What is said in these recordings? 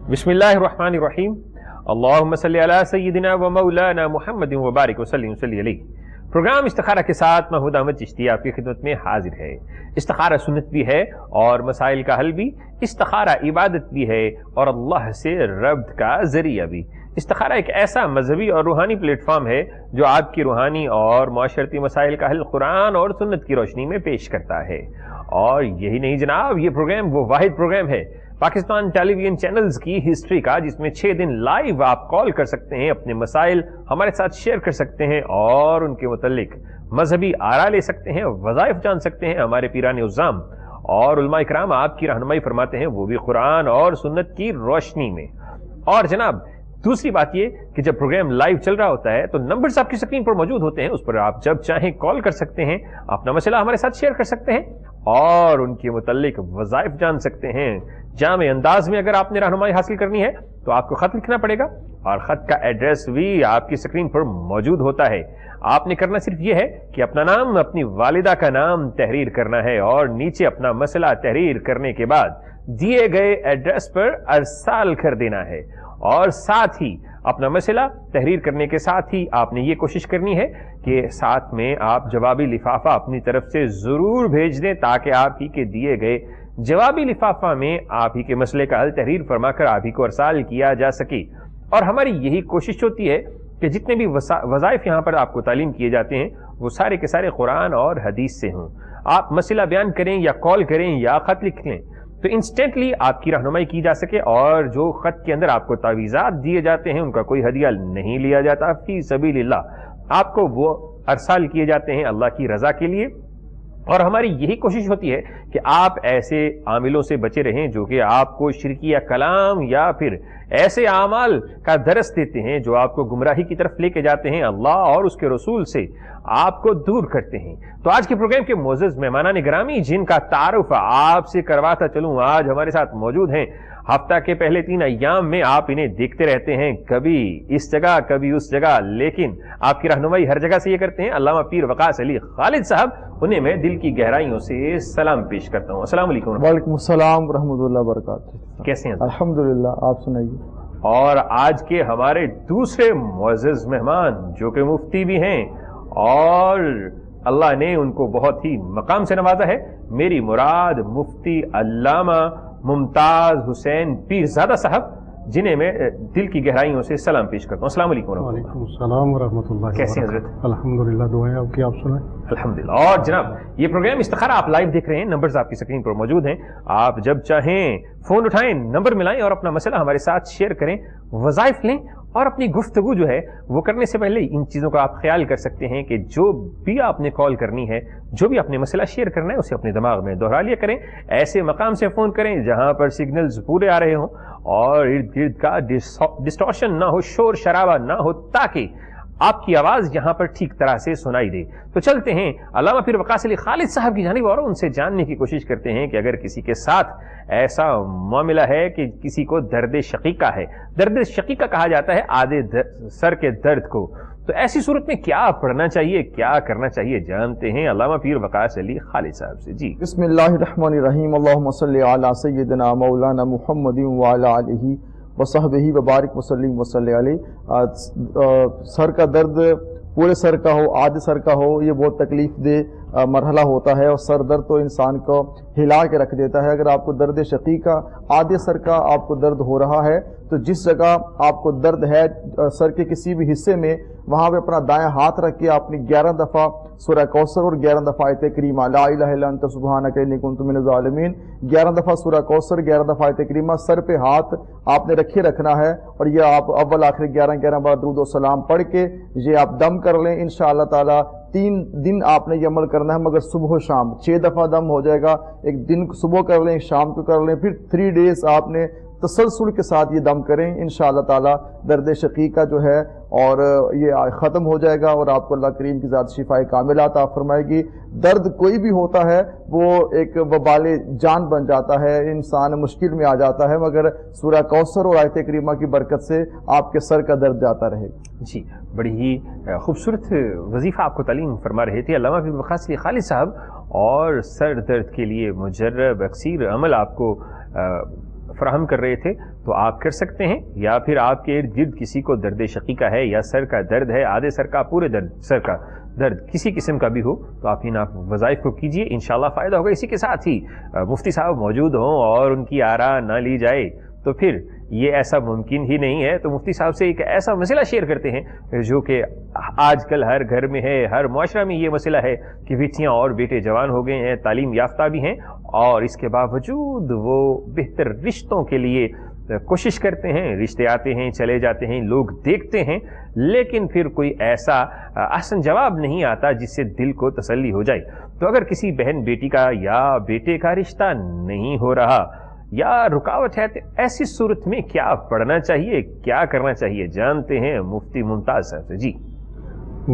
بسم اللہ الرحمن الرحیم اللہم صلی علی سیدنا و مولانا محمد و بارک وسلم صلی علیہ۔ پروگرام استخارہ کے ساتھ محمود احمد چشتی آپ کی خدمت میں حاضر ہے۔ استخارہ سنت بھی ہے اور مسائل کا حل بھی، استخارہ عبادت بھی ہے اور اللہ سے ربط کا ذریعہ بھی۔ استخارہ ایک ایسا مذہبی اور روحانی پلیٹ فارم ہے جو آپ کی روحانی اور معاشرتی مسائل کا حل قرآن اور سنت کی روشنی میں پیش کرتا ہے۔ اور یہی نہیں جناب، یہ پروگرام وہ واحد پروگرام ہے پاکستان ٹیلی ویژن چینلز کی ہسٹری کا جس میں 6 دن لائیو آپ کال کر سکتے ہیں، اپنے مسائل ہمارے ساتھ شیئر کر سکتے ہیں اور ان کے متعلق مذہبی آراء لے سکتے ہیں، وظائف جان سکتے ہیں۔ ہمارے پیران عظام اور علماء کرام آپ کی رہنمائی فرماتے ہیں، وہ بھی قرآن اور سنت کی روشنی میں۔ اور جناب دوسری بات یہ کہ جب پروگرام لائیو چل رہا ہوتا ہے تو نمبرز آپ کی اسکرین پر موجود ہوتے ہیں، اس پر آپ جب چاہیں کال کر سکتے ہیں، اپنا مسئلہ ہمارے ساتھ شیئر کر سکتے ہیں اور ان کے متعلق وظائف جان سکتے ہیں۔ جامع انداز میں اگر آپ نے رہنمائی حاصل کرنی ہے تو آپ کو خط لکھنا پڑے گا اور خط کا ایڈریس بھی آپ کی اسکرین پر موجود ہوتا ہے۔ آپ نے کرنا صرف یہ ہے کہ اپنا نام، اپنی والدہ کا نام تحریر کرنا ہے اور نیچے اپنا مسئلہ تحریر کرنے کے بعد دیے گئے ایڈریس پر ارسال کر دینا ہے۔ اور ساتھ ہی اپنا مسئلہ تحریر کرنے کے ساتھ ہی آپ نے یہ کوشش کرنی ہے کہ ساتھ میں آپ جوابی لفافہ اپنی طرف سے ضرور بھیج دیں تاکہ آپ ہی کے دیے گئے جوابی لفافہ میں آپ ہی کے مسئلے کا حل تحریر فرما کر آپ ہی کو ارسال کیا جا سکے۔ اور ہماری یہی کوشش ہوتی ہے کہ جتنے بھی وظائف یہاں پر آپ کو تعلیم کیے جاتے ہیں وہ سارے کے سارے قرآن اور حدیث سے ہوں۔ آپ مسئلہ بیان کریں یا کال کریں یا خط لکھ لیں تو انسٹنٹلی آپ کی رہنمائی کی جا سکے، اور جو خط کے اندر آپ کو تعویذات دیے جاتے ہیں ان کا کوئی ہدیہ نہیں لیا جاتا، فی سبیل اللہ آپ کو وہ ارسال کیے جاتے ہیں اللہ کی رضا کے لیے۔ اور ہماری یہی کوشش ہوتی ہے کہ آپ ایسے عاملوں سے بچے رہیں جو کہ آپ کو شرکیہ کلام یا پھر ایسے اعمال کا درس دیتے ہیں جو آپ کو گمراہی کی طرف لے کے جاتے ہیں، اللہ اور اس کے رسول سے آپ کو دور کرتے ہیں۔ تو آج کے پروگرام کے معزز مہمانان گرامی جن کا تعارف آپ سے کرواتا چلوں آج ہمارے ساتھ موجود ہیں۔ ہفتہ کے پہلے 3 ایام میں آپ انہیں دیکھتے رہتے ہیں، کبھی اس جگہ کبھی اس جگہ، لیکن آپ کی رہنمائی ہر جگہ سے یہ کرتے ہیں۔ علامہ پیر وقاص علی خالد صاحب، انہیں میں دل کی گہرائیوں سے سلام پیش کرتا ہوں۔ السلام علیکم۔ وعلیکم السلام ورحمۃ اللہ وبرکاتہ۔ کیسے ہیں؟ الحمدللہ، آپ سنائیے۔ اور آج کے ہمارے دوسرے معزز مہمان جو کہ مفتی بھی ہیں اور اللہ نے ان کو بہت ہی مقام سے نوازا ہے، میری مراد مفتی علامہ ممتاز حسین پیرزادہ صاحب، جنہیں میں دل کی گہرائیوں سے سلام پیش کرتا ہوں۔ السلام علیکم ورحمۃ اللہ۔ وعلیکم السلام ورحمۃ اللہ۔ کیسے ہیں حضرت؟ الحمدللہ، دعائیں آپ کی، آپ سنائیں۔ الحمدللہ۔ اور جناب یہ پروگرام استخارہ آپ لائیو دیکھ رہے ہیں، نمبرز آپ کی اسکرین پر موجود ہیں، آپ جب چاہیں فون اٹھائیں، نمبر ملائیں اور اپنا مسئلہ ہمارے ساتھ شیئر کریں، وظائف لیں۔ اور اپنی گفتگو جو ہے وہ کرنے سے پہلے ان چیزوں کا آپ خیال کر سکتے ہیں کہ جو بھی آپ نے کال کرنی ہے، جو بھی اپنے مسئلہ شیئر کرنا ہے، اسے اپنے دماغ میں دوہرا لیا کریں۔ ایسے مقام سے فون کریں جہاں پر سگنلز پورے آ رہے ہوں اور ارد گرد کا ڈسٹورشن نہ ہو، شور شرابہ نہ ہو، تاکہ آپ کی آواز یہاں پر ٹھیک طرح سے سنائی دے۔ تو چلتے ہیں علامہ پیر وقاص علی خالد صاحب کی جانب اور ان سے جاننے کی کوشش کرتے ہیں کہ اگر کسی کے ساتھ ایسا معاملہ ہے کہ کسی کو درد شقیقہ ہے، درد شقیقہ کہا جاتا ہے آدھے سر کے درد کو، تو ایسی صورت میں کیا پڑھنا چاہیے، کیا کرنا چاہیے، جانتے ہیں علامہ پیر وقاص علی خالد صاحب سے۔ جی بسم اللہ الرحمن الرحیم، اللہم صلی علی سیدنا مولانا محمد وعلی آلہ وصحبہ وبارک وسلم وصلی علیہ۔ سر کا درد پورے سر کا ہو، آدھے سر کا ہو، یہ بہت تکلیف دہ مرحلہ ہوتا ہے اور سر درد تو انسان کو ہلا کے رکھ دیتا ہے۔ اگر آپ کو درد شقیقہ آدھے سر کا آپ کو درد ہو رہا ہے تو جس جگہ آپ کو درد ہے سر کے کسی بھی حصے میں، وہاں پہ اپنا دائیں ہاتھ رکھ کے آپ نے 11 دفعہ سورہ کوثر اور 11 دفعہ آیت کریمہ لا الہ الا انت سبحانک انی کنت من الظالمین، 11 دفعہ سورہ کوثر، 11 دفعہ آیت کریمہ، سر پہ ہاتھ آپ نے رکھے رکھنا ہے۔ اور یہ آپ اول آخر 11 بار درود و سلام پڑھ کے یہ آپ دم کر لیں انشاءاللہ تعالی۔ 3 دن آپ نے یہ عمل کرنا ہے، مگر صبح و شام 6 دفعہ دم ہو جائے گا، ایک دن صبح کر لیں، شام کو کر لیں، پھر 3 ڈیز آپ نے تسلسل کے ساتھ یہ دم کریں انشاءاللہ تعالی۔ درد شقیقہ جو ہے اور یہ ختم ہو جائے گا اور آپ کو اللہ کریم کی ذات شفاء کاملہ عطا فرمائے گی۔ درد کوئی بھی ہوتا ہے وہ ایک وبال جان بن جاتا ہے، انسان مشکل میں آ جاتا ہے، مگر سورہ کوثر اور آیت کریمہ کی برکت سے آپ کے سر کا درد جاتا رہے گا۔ جی بڑی ہی خوبصورت وظیفہ آپ کو تعلیم فرما رہے تھے علامہ پیر وقاص علی خالد صاحب، اور سر درد کے لیے مجرب اکثیر عمل آپ کو فراہم کر رہے تھے تو آپ کر سکتے ہیں، یا پھر آپ کے ارد گرد کسی کو درد شقیقہ ہے یا سر کا درد ہے، آدھے سر کا، پورے سر کا درد کسی قسم کا بھی ہو تو آپ ان وظائف کو کیجئے، انشاءاللہ فائدہ ہوگا۔ اسی کے ساتھ ہی مفتی صاحب موجود ہوں اور ان کی آراء نہ لی جائے تو پھر یہ ایسا ممکن ہی نہیں ہے، تو مفتی صاحب سے ایک ایسا مسئلہ شیئر کرتے ہیں جو کہ آج کل ہر گھر میں ہے، ہر معاشرہ میں یہ مسئلہ ہے کہ بیٹیاں اور بیٹے جوان ہو گئے ہیں، تعلیم یافتہ بھی ہیں، اور اس کے باوجود وہ بہتر رشتوں کے لیے کوشش کرتے ہیں، رشتے آتے ہیں چلے جاتے ہیں، لوگ دیکھتے ہیں، لیکن پھر کوئی ایسا احسن جواب نہیں آتا جس سے دل کو تسلی ہو جائے۔ تو اگر کسی بہن بیٹی کا یا بیٹے کا رشتہ نہیں ہو رہا یا رکاوٹ ہے تو ایسی صورت میں کیا پڑھنا چاہیے، کیا کرنا چاہیے، جانتے ہیں مفتی ممتاز صاحب سے۔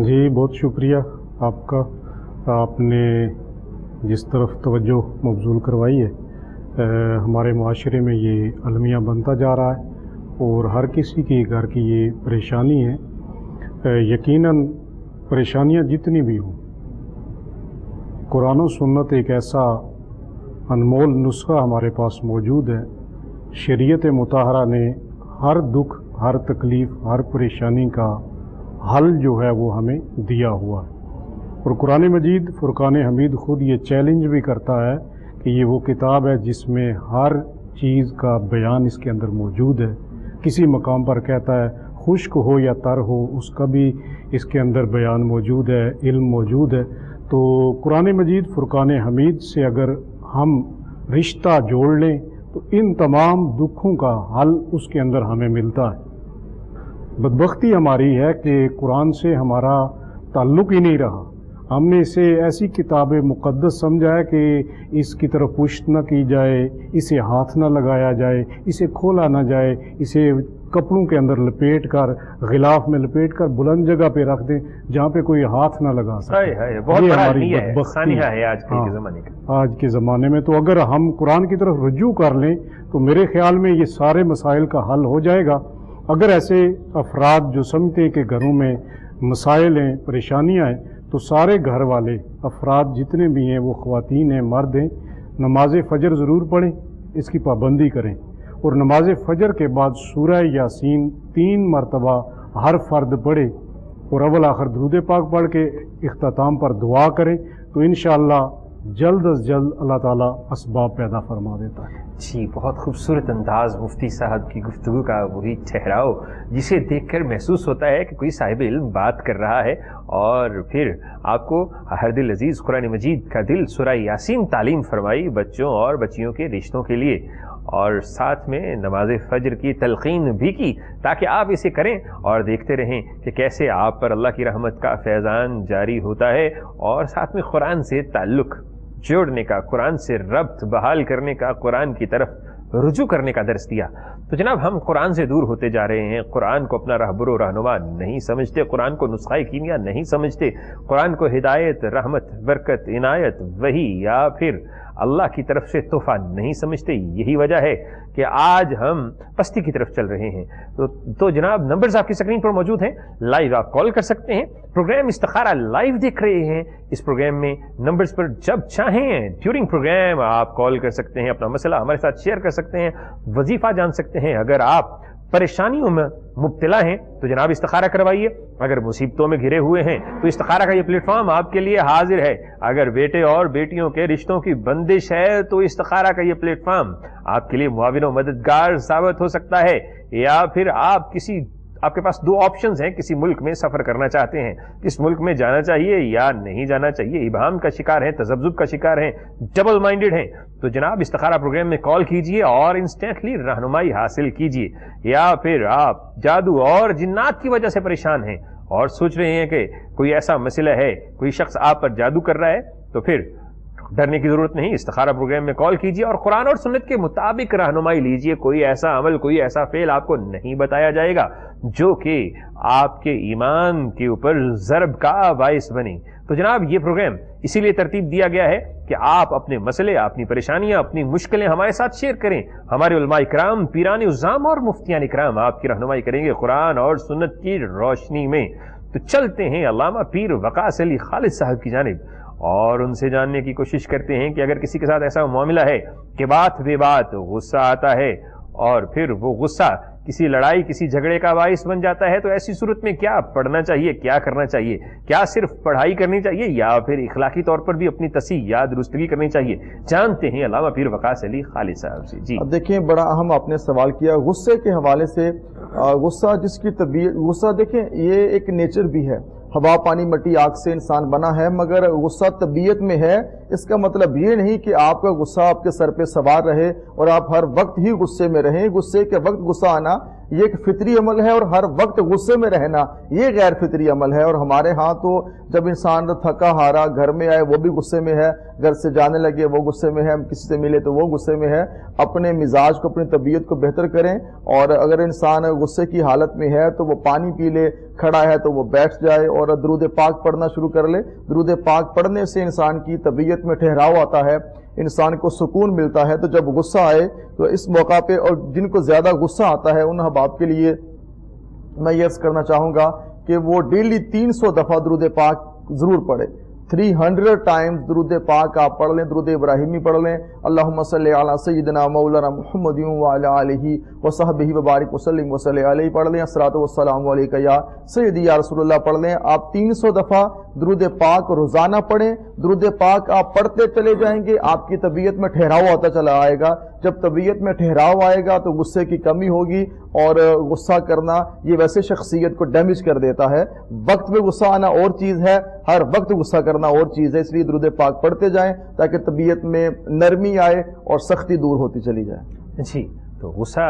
جی بہت شکریہ آپ کا، آپ نے جس طرف توجہ مبذول کروائی ہے، ہمارے معاشرے میں یہ المیہ بنتا جا رہا ہے اور ہر کسی کی گھر کی یہ پریشانی ہے۔ یقیناً پریشانیاں جتنی بھی ہوں، قرآن و سنت ایک ایسا انمول نسخہ ہمارے پاس موجود ہے۔ شریعت مطہرہ نے ہر دکھ، ہر تکلیف، ہر پریشانی کا حل جو ہے وہ ہمیں دیا ہوا ہے، اور قرآن مجید فرقان حمید خود یہ چیلنج بھی کرتا ہے کہ یہ وہ کتاب ہے جس میں ہر چیز کا بیان اس کے اندر موجود ہے۔ کسی مقام پر کہتا ہے خشک ہو یا تر ہو، اس کا بھی اس کے اندر بیان موجود ہے، علم موجود ہے۔ تو قرآن مجید فرقان حمید سے اگر ہم رشتہ جوڑ لیں تو ان تمام دکھوں کا حل اس کے اندر ہمیں ملتا ہے۔ بدبختی ہماری ہے کہ قرآن سے ہمارا تعلق ہی نہیں رہا، ہم نے اسے ایسی کتاب مقدس سمجھا ہے کہ اس کی طرف پشت نہ کی جائے، اسے ہاتھ نہ لگایا جائے، اسے کھولا نہ جائے، اسے کپڑوں کے اندر لپیٹ کر، غلاف میں لپیٹ کر بلند جگہ پہ رکھ دیں جہاں پہ کوئی ہاتھ نہ لگا سکے۔ بہت یہ بڑا ہماری ہے، بدبختی ہے آج کے زمانے کا۔ آج کے زمانے میں تو اگر ہم قرآن کی طرف رجوع کر لیں تو میرے خیال میں یہ سارے مسائل کا حل ہو جائے گا۔ اگر ایسے افراد جو سمجھتے ہیں کہ گھروں میں مسائل ہیں، پریشانیاں ہیں، تو سارے گھر والے افراد جتنے بھی ہیں، وہ خواتین ہیں، مرد ہیں، نماز فجر ضرور پڑھیں، اس کی پابندی کریں، اور نماز فجر کے بعد سورہ یاسین 3 مرتبہ ہر فرد پڑھے، اور اول آخر درود پاک پڑھ کے اختتام پر دعا کریں، تو انشاءاللہ جلد از جلد اللہ تعالیٰ اسباب پیدا فرما دیتا ہے۔ جی بہت خوبصورت انداز مفتی صاحب کی گفتگو کا، وہی ٹھہراؤ جسے دیکھ کر محسوس ہوتا ہے کہ کوئی صاحب علم بات کر رہا ہے، اور پھر آپ کو ہر دل عزیز قرآن مجید کا دل سورہ یاسین تعلیم فرمائی بچوں اور بچیوں کے رشتوں کے لیے، اور ساتھ میں نماز فجر کی تلقین بھی کی تاکہ آپ اسے کریں اور دیکھتے رہیں کہ کیسے آپ پر اللہ کی رحمت کا فیضان جاری ہوتا ہے، اور ساتھ میں قرآن سے تعلق جوڑنے کا، قرآن سے ربط بحال کرنے کا، قرآن کی طرف رجوع کرنے کا درس دیا۔ تو جناب ہم قرآن سے دور ہوتے جا رہے ہیں، قرآن کو اپنا رہبر و رہنما نہیں سمجھتے، قرآن کو نسخہ کیمیا نہیں سمجھتے، قرآن کو ہدایت، رحمت، برکت، عنایت، وحی یا پھر اللہ کی طرف سے تحفہ نہیں سمجھتے۔ یہی وجہ ہے کہ آج ہم پستی کی طرف چل رہے ہیں۔ تو جناب نمبرز آپ کی سکرین پر موجود ہیں، لائیو آپ کال کر سکتے ہیں۔ پروگرام استخارہ لائیو دیکھ رہے ہیں، اس پروگرام میں نمبرز پر جب چاہیں ڈیورنگ پروگرام آپ کال کر سکتے ہیں، اپنا مسئلہ ہمارے ساتھ شیئر کر سکتے ہیں، وظیفہ جان سکتے ہیں۔ اگر آپ پریشانیوں میں مبتلا ہیں تو جناب استخارہ کروائیے، اگر مصیبتوں میں گھرے ہوئے ہیں تو استخارہ کا یہ پلیٹ فارم آپ کے لیے حاضر ہے، اگر بیٹے اور بیٹیوں کے رشتوں کی بندش ہے تو استخارہ کا یہ پلیٹ فارم آپ کے لیے معاون و مددگار ثابت ہو سکتا ہے، یا پھر آپ کے پاس 2 آپشنز ہیں، کسی ملک میں سفر کرنا چاہتے ہیں، کس ملک میں جانا چاہیے یا نہیں جانا چاہیے، ابہام کا شکار ہیں، تذبذب کا شکار ہیں، ڈبل مائنڈڈ ہیں، تو جناب استخارہ پروگرام میں کال کیجئے اور انسٹنٹلی رہنمائی حاصل کیجئے۔ یا پھر آپ جادو اور جنات کی وجہ سے پریشان ہیں اور سوچ رہے ہیں کہ کوئی ایسا مسئلہ ہے، کوئی شخص آپ پر جادو کر رہا ہے، تو پھر ڈرنے کی ضرورت نہیں، استخارہ پروگرام میں کال کیجئے اور قرآن اور سنت کے مطابق رہنمائی لیجئے۔ کوئی ایسا عمل، کوئی ایسا فعل آپ کو نہیں بتایا جائے گا جو کہ آپ کے ایمان کے اوپر ضرب کا باعث بنے۔ تو جناب یہ پروگرام اسی لیے ترتیب دیا گیا ہے کہ آپ اپنے مسئلے، اپنی پریشانیاں، اپنی مشکلیں ہمارے ساتھ شیئر کریں۔ ہمارے علماء اکرام، پیران عظام اور مفتیان اکرام آپ کی رہنمائی کریں گے قرآن اور سنت کی روشنی میں۔ تو چلتے ہیں علامہ پیر وقاص علی خالد صاحب کی جانب اور ان سے جاننے کی کوشش کرتے ہیں کہ اگر کسی کے ساتھ ایسا معاملہ ہے کہ بات بے بات غصہ آتا ہے اور پھر وہ غصہ کسی لڑائی کسی جھگڑے کا باعث بن جاتا ہے، تو ایسی صورت میں کیا پڑھنا چاہیے، کیا کرنا چاہیے؟ کیا صرف پڑھائی کرنی چاہیے یا پھر اخلاقی طور پر بھی اپنی تصحیح یا درستگی کرنی چاہیے؟ جانتے ہیں علامہ پیر وقاص علی خالد صاحب سے۔ جی اب دیکھیں، بڑا اہم آپ نے سوال کیا غصے کے حوالے سے۔ غصہ جس کی طبیعت، غصہ دیکھیں یہ ایک نیچر بھی ہے، ہوا پانی مٹی آگ سے انسان بنا ہے، مگر غصہ طبیعت میں ہے۔ اس کا مطلب یہ نہیں کہ آپ کا غصہ آپ کے سر پہ سوار رہے اور آپ ہر وقت ہی غصے میں رہیں۔ غصے کے وقت غصہ آنا یہ ایک فطری عمل ہے، اور ہر وقت غصے میں رہنا یہ غیر فطری عمل ہے۔ اور ہمارے ہاں تو جب انسان تھکا ہارا گھر میں آئے وہ بھی غصے میں ہے، گھر سے جانے لگے وہ غصے میں ہے، کسی سے ملے تو وہ غصے میں ہے۔ اپنے مزاج کو، اپنی طبیعت کو بہتر کریں، اور اگر انسان غصے کی حالت میں ہے تو وہ پانی پی لے، کھڑا ہے تو وہ بیٹھ جائے اور درود پاک پڑھنا شروع کر لے۔ درود پاک پڑھنے سے انسان کی طبیعت میں ٹھہراؤ آتا ہے، انسان کو سکون ملتا ہے۔ تو جب غصہ آئے تو اس موقع پہ، اور جن کو زیادہ غصہ آتا ہے ان احباب کے لیے میں یہ عرض کرنا چاہوں گا کہ وہ ڈیلی 300 دفعہ درود پاک ضرور پڑھے۔ 300 ٹائمز درود پاک آپ پڑھ لیں، درود ابراہیمی پڑھ لیں، اللہم صلی علی سیدنا مولانا محمد وعلی آلہ وصحبہ وبارک وسلم وصلی علیہ پڑھ لیں، الصلاۃ والسلام علیکہ یا سیدی یا رسول اللہ پڑھ لیں۔ آپ 300 دفعہ درود پاک روزانہ پڑھیں۔ درود پاک آپ پڑھتے چلے جائیں گے، آپ کی طبیعت میں ٹھہراؤ آتا چلا آئے گا۔ جب طبیعت میں ٹھہراؤ آئے گا تو غصے کی کمی ہوگی، اور غصہ کرنا یہ ویسے شخصیت کو ڈیمیج کر دیتا ہے۔ وقت میں غصہ آنا اور چیز ہے، ہر وقت غصہ کرنا اور چیز ہے۔ اس لیے درود پاک پڑھتے جائیں تاکہ طبیعت میں نرمی آئے اور سختی دور ہوتی چلی جائے۔ جی، تو غصہ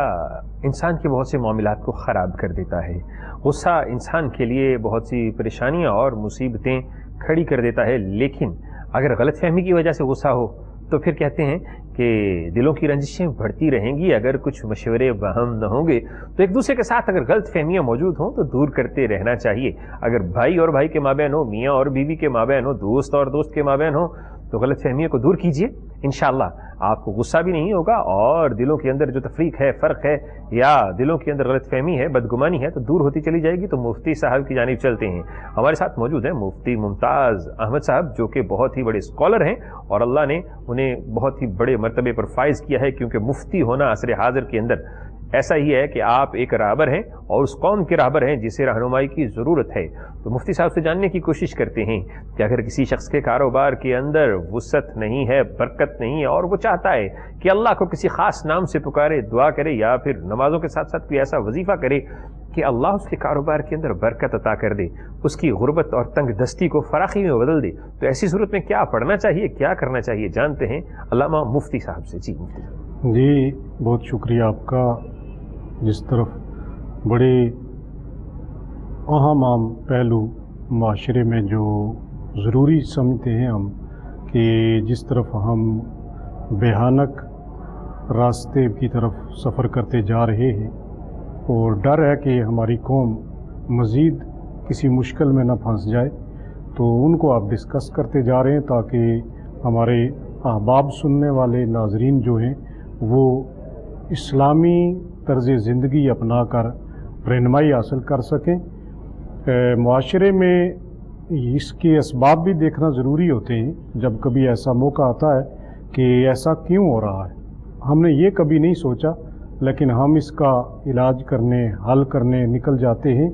انسان کے بہت سے معاملات کو خراب کر دیتا ہے۔ غصہ انسان کے لیے بہت سی پریشانیاں اور مصیبتیں کھڑی کر دیتا ہے، لیکن اگر غلط فہمی کی وجہ سے غصہ ہو تو پھر کہتے ہیں کہ دلوں کی رنجشیں بڑھتی رہیں گی۔ اگر کچھ مشورے باہم نہ ہوں گے تو ایک دوسرے کے ساتھ اگر غلط فہمیاں موجود ہوں تو دور کرتے رہنا چاہیے۔ اگر بھائی اور بھائی کے مابین ہو، میاں اور بیوی کے مابین ہو، دوست اور دوست کے مابین ہو، تو غلط فہمیوں کو دور کیجیے۔ انشاءاللہ آپ کو غصہ بھی نہیں ہوگا، اور دلوں کے اندر جو تفریق ہے، فرق ہے، یا دلوں کے اندر غلط فہمی ہے، بدگمانی ہے، تو دور ہوتی چلی جائے گی۔ تو مفتی صاحب کی جانب چلتے ہیں۔ ہمارے ساتھ موجود ہیں مفتی ممتاز احمد صاحب، جو کہ بہت ہی بڑے اسکالر ہیں، اور اللہ نے انہیں بہت ہی بڑے مرتبے پر فائز کیا ہے، کیونکہ مفتی ہونا عصر حاضر کے اندر ایسا ہی ہے کہ آپ ایک راہبر ہیں اور اس قوم کے راہبر ہیں جسے رہنمائی کی ضرورت ہے۔ تو مفتی صاحب سے جاننے کی کوشش کرتے ہیں کہ اگر کسی شخص کے کاروبار کے اندر وسعت نہیں ہے، برکت نہیں ہے، اور وہ چاہتا ہے کہ اللہ کو کسی خاص نام سے پکارے، دعا کرے، یا پھر نمازوں کے ساتھ ساتھ کوئی ایسا وظیفہ کرے کہ اللہ اس کے کاروبار کے اندر برکت عطا کر دے، اس کی غربت اور تنگ دستی کو فراخی میں بدل دے، تو ایسی صورت میں کیا پڑھنا چاہیے، کیا کرنا چاہیے؟ جانتے ہیں علامہ مفتی صاحب سے۔ جی مفتی صاحب۔ جی بہت شکریہ آپ کا۔ جس طرف بڑے اہم پہلو معاشرے میں جو ضروری سمجھتے ہیں ہم، کہ جس طرف ہم بھیانک راستے کی طرف سفر کرتے جا رہے ہیں، اور ڈر ہے کہ ہماری قوم مزید کسی مشکل میں نہ پھنس جائے، تو ان کو آپ ڈسکس کرتے جا رہے ہیں تاکہ ہمارے احباب سننے والے ناظرین جو ہیں وہ اسلامی طرز زندگی اپنا کر رہنمائی حاصل کر سکیں۔ معاشرے میں اس کے اسباب بھی دیکھنا ضروری ہوتے ہیں۔ جب کبھی ایسا موقع آتا ہے کہ ایسا کیوں ہو رہا ہے، ہم نے یہ کبھی نہیں سوچا، لیکن ہم اس کا علاج کرنے، حل کرنے نکل جاتے ہیں۔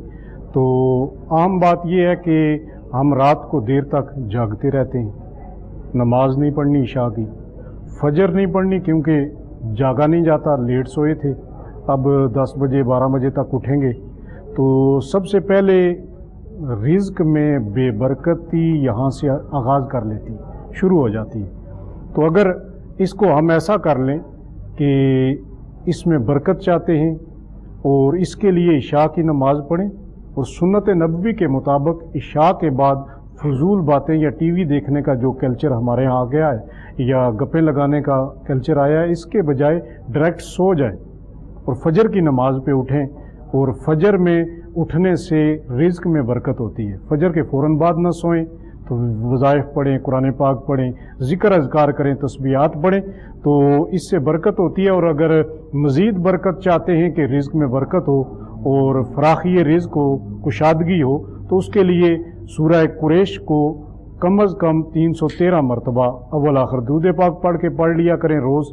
تو عام بات یہ ہے کہ ہم رات کو دیر تک جاگتے رہتے ہیں، نماز نہیں پڑھنی عشاء کی، فجر نہیں پڑھنی کیونکہ جاگا نہیں جاتا، لیٹ سوئے تھے، اب 10 بجے 12 بجے تک اٹھیں گے۔ تو سب سے پہلے رزق میں بے برکتی یہاں سے آغاز کر لیتی، شروع ہو جاتی ہے۔ تو اگر اس کو ہم ایسا کر لیں کہ اس میں برکت چاہتے ہیں اور اس کے لیے عشاء کی نماز پڑھیں، اور سنت نبوی کے مطابق عشاء کے بعد فضول باتیں یا ٹی وی دیکھنے کا جو کلچر ہمارے ہاں آ گیا ہے، یا گپیں لگانے کا کلچر آیا ہے، اس کے بجائے ڈائریکٹ سو جائیں اور فجر کی نماز پہ اٹھیں۔ اور فجر میں اٹھنے سے رزق میں برکت ہوتی ہے۔ فجر کے فوراً بعد نہ سوئیں، تو وظائف پڑھیں، قرآن پاک پڑھیں، ذکر اذکار کریں، تسبیحات پڑھیں، تو اس سے برکت ہوتی ہے۔ اور اگر مزید برکت چاہتے ہیں کہ رزق میں برکت ہو اور فراخی رزق ہو، کشادگی ہو، تو اس کے لیے سورہ قریش کو کم از کم 313 مرتبہ اول آخر درود پاک پڑھ لیا کریں روز۔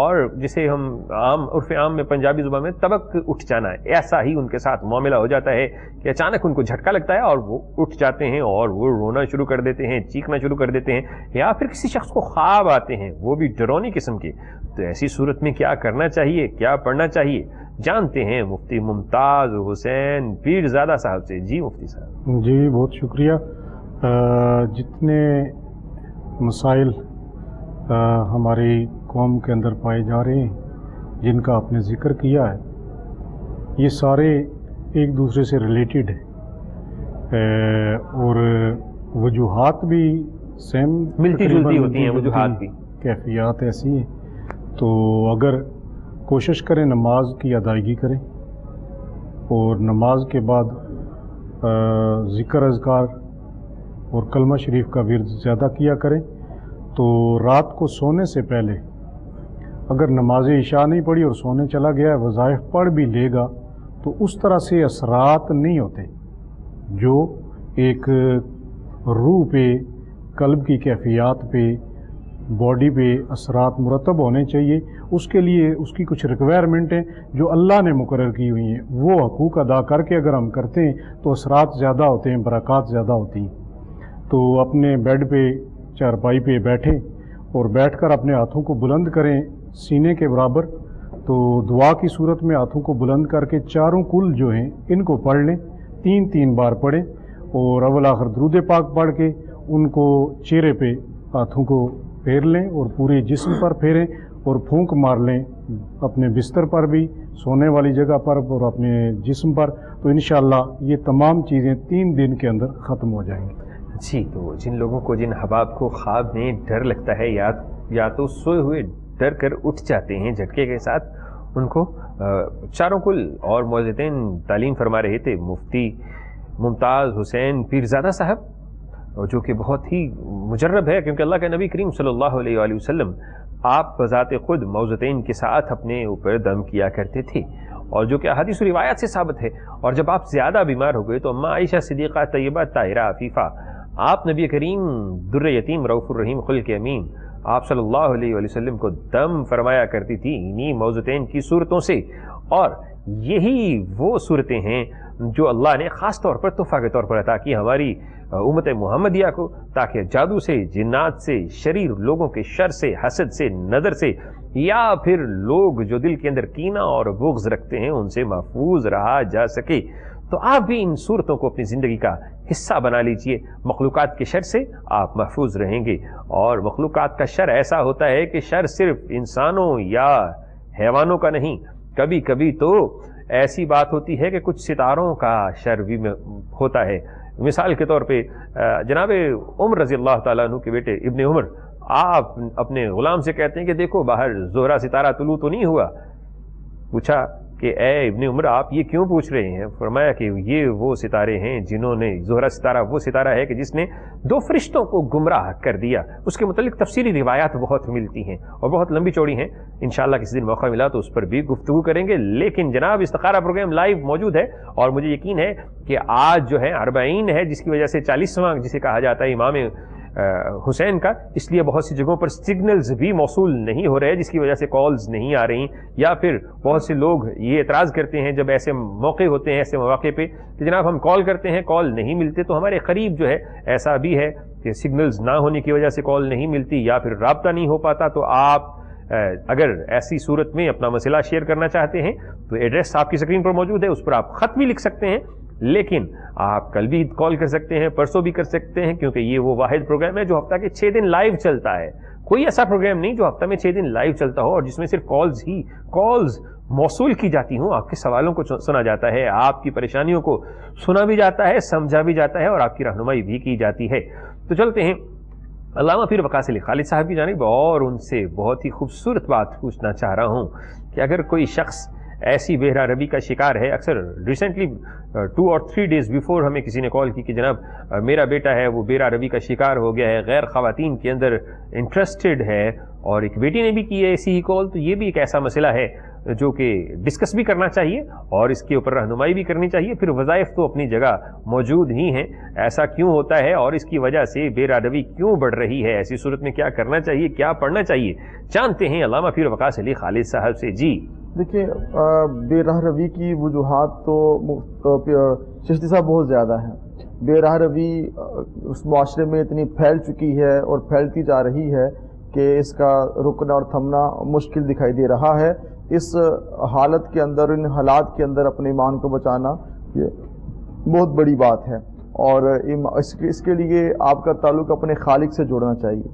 اور جسے ہم عرف عام میں پنجابی زبان میں تبک اٹھ جانا ہے، ایسا ہی ان کے ساتھ معاملہ ہو جاتا ہے کہ اچانک ان کو جھٹکا لگتا ہے اور وہ اٹھ جاتے ہیں اور وہ رونا شروع کر دیتے ہیں، چیخنا شروع کر دیتے ہیں، یا پھر کسی شخص کو خواب آتے ہیں وہ بھی ڈرونی قسم کے. تو ایسی صورت میں کیا کرنا چاہیے، کیا پڑھنا چاہیے، جانتے ہیں مفتی ممتاز حسین پیرزادہ صاحب سے. جی مفتی صاحب. جی بہت شکریہ. جتنے مسائل ہماری قوم کے اندر پائے جا رہے ہیں جن کا آپ نے ذکر کیا ہے، یہ سارے ایک دوسرے سے ریلیٹڈ ہیں اور وجوہات بھی سیم ملتی جلتی ہوتی ہیں، وجوہات بھی کیفیات ایسی ہیں. تو اگر کوشش کریں نماز کی ادائیگی کریں اور نماز کے بعد ذکر اذکار اور کلمہ شریف کا ورد زیادہ کیا کریں، تو رات کو سونے سے پہلے اگر نماز عشاء نہیں پڑھی اور سونے چلا گیا، وظائف پڑھ بھی لے گا تو اس طرح سے اثرات نہیں ہوتے جو ایک روح پہ، قلب کی کیفیات پہ، باڈی پہ اثرات مرتب ہونے چاہیے. اس کے لیے اس کی کچھ ریکوائرمنٹ ہیں جو اللہ نے مقرر کی ہوئی ہیں، وہ حقوق ادا کر کے اگر ہم کرتے ہیں تو اثرات زیادہ ہوتے ہیں، برکات زیادہ ہوتی ہیں. تو اپنے بیڈ پہ، چارپائی پہ بیٹھیں اور بیٹھ کر اپنے ہاتھوں کو بلند کریں سینے کے برابر. تو دعا کی صورت میں ہاتھوں کو بلند کر کے چاروں کل جو ہیں ان کو پڑھ لیں، 3 بار پڑھیں اور اول آخر درود پاک پڑھ کے ان کو چہرے پہ ہاتھوں کو پھیر لیں اور پورے جسم پر پھیریں اور پھونک مار لیں اپنے بستر پر بھی، سونے والی جگہ پر اور اپنے جسم پر. تو انشاءاللہ یہ تمام چیزیں 3 دن کے اندر ختم ہو جائیں گی. جی. تو جن لوگوں کو، جن احباب کو خواب میں ڈر لگتا ہے یا تو سوئے ہوئے ڈر کر اٹھ جاتے ہیں جھٹکے کے ساتھ، ان کو چاروں کل اور معززین تعلیم فرما رہے تھے مفتی ممتاز حسین پیرزادہ صاحب، جو کہ بہت ہی مجرب ہے، کیونکہ اللہ کے نبی کریم صلی اللہ علیہ وآلہ وسلم آپ بذات خود معززین کے ساتھ اپنے اوپر دم کیا کرتے تھے، اور جو کہ احادیث و روایات سے ثابت ہے. اور جب آپ زیادہ بیمار ہو گئے تو اماں عائشہ صدیقہ طیبہ طاہرہ عفیفہ، آپ نبی کریم در یتیم رؤوف الرحیم خلق امین، آپ صلی اللہ علیہ وآلہ وسلم کو دم فرمایا کرتی تھی انہی معوذتین کی صورتوں سے. اور یہی وہ صورتیں ہیں جو اللہ نے خاص طور پر تحفہ کے طور پر عطا کی ہماری امت محمدیہ کو، تاکہ جادو سے، جنات سے، شریر لوگوں کے شر سے، حسد سے، نظر سے، یا پھر لوگ جو دل کے اندر کینہ اور بغض رکھتے ہیں ان سے محفوظ رہا جا سکے. تو آپ بھی ان صورتوں کو اپنی زندگی کا حصہ بنا لیجئے. مخلوقات کے شر سے آپ محفوظ رہیں گے. اور مخلوقات کا شر ایسا ہوتا ہے کہ شر صرف انسانوں یا حیوانوں کا نہیں، کبھی کبھی تو ایسی بات ہوتی ہے کہ کچھ ستاروں کا شر بھی ہوتا ہے. مثال کے طور پہ جناب عمر رضی اللہ تعالیٰ عنہ کے بیٹے ابن عمر، آپ اپنے غلام سے کہتے ہیں کہ دیکھو باہر زہرہ ستارہ طلوع تو نہیں ہوا. پوچھا کہ اے ابن عمر آپ یہ کیوں پوچھ رہے ہیں؟ فرمایا کہ یہ وہ ستارے ہیں جنہوں نے، زہرہ ستارہ وہ ستارہ ہے کہ جس نے 2 فرشتوں کو گمراہ کر دیا. اس کے متعلق تفصیلی روایات بہت ملتی ہیں اور بہت لمبی چوڑی ہیں، انشاءاللہ کسی دن موقع ملا تو اس پر بھی گفتگو کریں گے. لیکن جناب استخارہ پروگرام لائیو موجود ہے اور مجھے یقین ہے کہ آج جو ہے 40 ہے، جس کی وجہ سے 40واں جسے کہا جاتا ہے امام حسین کا، اس لیے بہت سی جگہوں پر سگنلز بھی موصول نہیں ہو رہے، جس کی وجہ سے کالز نہیں آ رہی. یا پھر بہت سے لوگ یہ اعتراض کرتے ہیں جب ایسے موقع ہوتے ہیں، ایسے مواقع پہ کہ جناب ہم کال کرتے ہیں کال نہیں ملتے. تو ہمارے قریب جو ہے ایسا بھی ہے کہ سگنلز نہ ہونے کی وجہ سے کال نہیں ملتی یا پھر رابطہ نہیں ہو پاتا. تو آپ اگر ایسی صورت میں اپنا مسئلہ شیئر کرنا چاہتے ہیں تو ایڈریس آپ کی اسکرین پر موجود ہے، اس پر آپ خط بھی لکھ سکتے ہیں. لیکن آپ کل بھی کال کر سکتے ہیں، پرسوں بھی کر سکتے ہیں، کیونکہ یہ وہ واحد پروگرام ہے جو ہفتہ کے 6 دن لائیو چلتا ہے. کوئی ایسا پروگرام نہیں جو ہفتہ میں 6 دن لائیو چلتا ہو اور جس میں صرف کالز موصول کی جاتی ہوں، آپ کے سوالوں کو سنا جاتا ہے، آپ کی پریشانیوں کو سنا بھی جاتا ہے، سمجھا بھی جاتا ہے اور آپ کی رہنمائی بھی کی جاتی ہے. تو چلتے ہیں علامہ پیر وقاص علی خالد صاحب کی جانب، اور ان سے بہت ہی خوبصورت بات پوچھنا چاہ رہا ہوں کہ اگر کوئی شخص ایسی بہرا روی کا شکار ہے، اکثر ریسنٹلی 2 اور 3 ڈیز بیفور ہمیں کسی نے کال کی کہ جناب میرا بیٹا ہے وہ بہرا روی کا شکار ہو گیا ہے، غیر خواتین کے اندر انٹرسٹڈ ہے، اور ایک بیٹی نے بھی کی ہے ایسی ہی کال. تو یہ بھی ایک ایسا مسئلہ ہے جو کہ ڈسکس بھی کرنا چاہیے اور اس کے اوپر رہنمائی بھی کرنی چاہیے. پھر وظائف تو اپنی جگہ موجود ہی ہیں. ایسا کیوں ہوتا ہے اور اس کی وجہ سے بے راہ روی کیوں بڑھ رہی ہے؟ ایسی صورت میں کیا کرنا چاہیے, کیا پڑھنا چاہیے, جانتے ہیں علامہ پیر وقاص علی خالد صاحب سے. جی دیکھیے بے راہ روی کی وجوہات تو چشتی صاحب بہت زیادہ ہیں. بے راہ روی اس معاشرے میں اتنی پھیل چکی ہے اور پھیلتی جا رہی ہے کہ اس کا رکنا اور تھمنا مشکل دکھائی دے رہا ہے. اس حالت کے اندر, ان حالات کے اندر اپنے ایمان کو بچانا یہ بہت بڑی بات ہے, اور اس کے لیے آپ کا تعلق اپنے خالق سے جوڑنا چاہیے.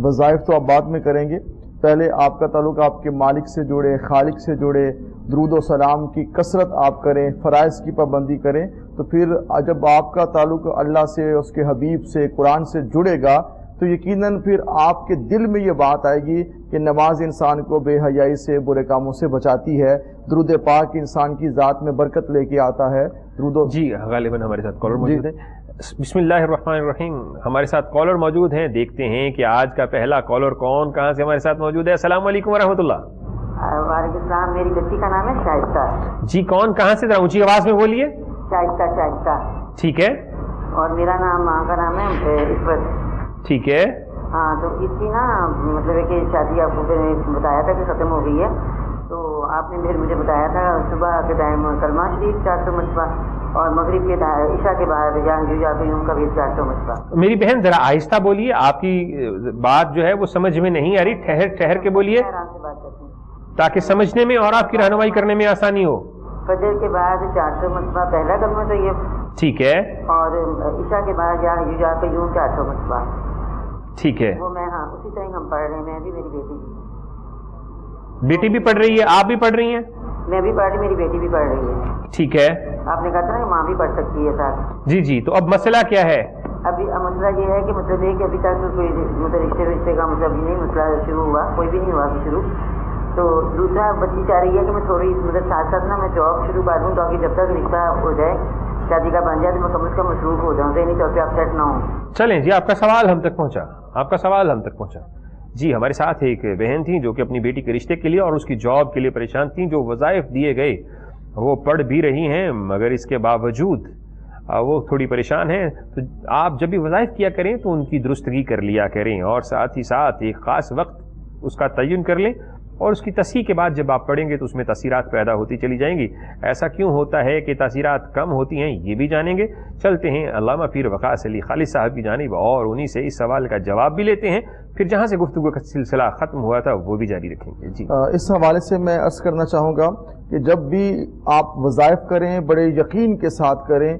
وظائف تو آپ بعد میں کریں گے, پہلے آپ کا تعلق آپ کے مالک سے جوڑے, خالق سے جوڑے, درود و سلام کی کثرت آپ کریں, فرائض کی پابندی کریں. تو پھر جب آپ کا تعلق اللہ سے, اس کے حبیب سے, قرآن سے جڑے گا تو یقیناً پھر آپ کے دل میں یہ بات آئے گی کہ نماز انسان کو بے حیائی سے, برے کاموں سے بچاتی ہے. درود پاک انسان کی ذات میں برکت لے کے آتا ہے. جی غالباً ہمارے ساتھ کالر موجود ہے. بسم اللہ الرحمن الرحیم. ہمارے ساتھ کالر موجود ہیں, دیکھتے ہیں کہ آج کا پہلا کالر کون, کہاں سے ہمارے ساتھ موجود ہے. السلام علیکم ورحمۃ اللہ. وعلیکم السلام. میری بچی کا نام ہے شائستہ. جی کون, کہاں سے, ذرا اونچی آواز میں بولیے. شائستہ. ٹھیک ہے. اور میرا نام, ماں کا نام ہے عصمت. ٹھیک ہے. ہاں تو اس کی نا مطلب ہے کہ شادی آپ کو بتایا تھا کہ ختم ہو گئی ہے, تو آپ نے پھر مجھے بتایا تھا صبح کے ٹائم کلمہ شریف 400 مرتبہ اور مغرب کے عشاء کے بعد یوں کا بھی 400 مرتبہ. میری بہن ذرا آہستہ بولیے, آپ کی بات جو ہے وہ سمجھ میں نہیں آ رہی. ٹھہر کے بولیے آرام سے بات کرتے ہیں تاکہ سمجھنے میں اور آپ کی رہنمائی کرنے میں آسانی ہو. فجر کے بعد 400 مرتبہ پہلا کلمہ تو یہ, ٹھیک ہے. اور عشاء کے بعد یوں 400 مرتبہ. ٹھیک ہے. وہ میں, ہاں اسی طرح ہم پڑھ رہے ہیں. میں بھی, میری بیٹی بھی پڑھ رہی ہے, آپ بھی پڑھ رہی ہیں. میں بھی پڑھ رہی, میری بیٹی بھی پڑھ رہی ہے. ٹھیک ہے. آپ نے کہا تھا نا کہ ماں بھی پڑھ سکتی ہے ساتھ. جی جی, تو اب مسئلہ کیا ہے؟ ابھی مسئلہ یہ ہے کہ مطلب یہ کہ ابھی تک کوئی مطلب رشتے کا مطلب نہیں مسئلہ شروع ہوا, کوئی بھی نہیں ہوا ابھی شروع. تو دوسرا بچی چاہ رہی ہے کہ میں تھوڑی مطلب ساتھ ساتھ نا میں جاب شروع کر دوں تاکہ جب تک رشتہ ہو جائے, شادی کا بن جائے, تو میں کم از کم مصروف ہو جاؤں, ذہنی طور پہ اپسیٹ نہ ہوں. چلیں جی, آپ کا سوال ہم تک پہنچا. جی ہمارے ساتھ ایک بہن تھیں جو کہ اپنی بیٹی کے رشتے کے لیے اور اس کی جاب کے لیے پریشان تھیں. جو وظائف دیے گئے وہ پڑھ بھی رہی ہیں, مگر اس کے باوجود وہ تھوڑی پریشان ہیں. تو آپ جب بھی وظائف کیا کریں تو ان کی درستگی کر لیا کریں, اور ساتھ ہی ساتھ ایک خاص وقت اس کا تعین کر لیں, اور اس کی تصحیح کے بعد جب آپ پڑھیں گے تو اس میں تاثیرات پیدا ہوتی چلی جائیں گی. ایسا کیوں ہوتا ہے کہ تاثیرات کم ہوتی ہیں, یہ بھی جانیں گے. چلتے ہیں علامہ پیر وقاص علی خالد صاحب کی جانب اور انہی سے اس سوال کا جواب بھی لیتے ہیں, پھر جہاں سے گفتگو کا سلسلہ ختم ہوا تھا وہ بھی جاری رکھیں گے. جی اس حوالے سے میں عرض کرنا چاہوں گا کہ جب بھی آپ وظائف کریں بڑے یقین کے ساتھ کریں,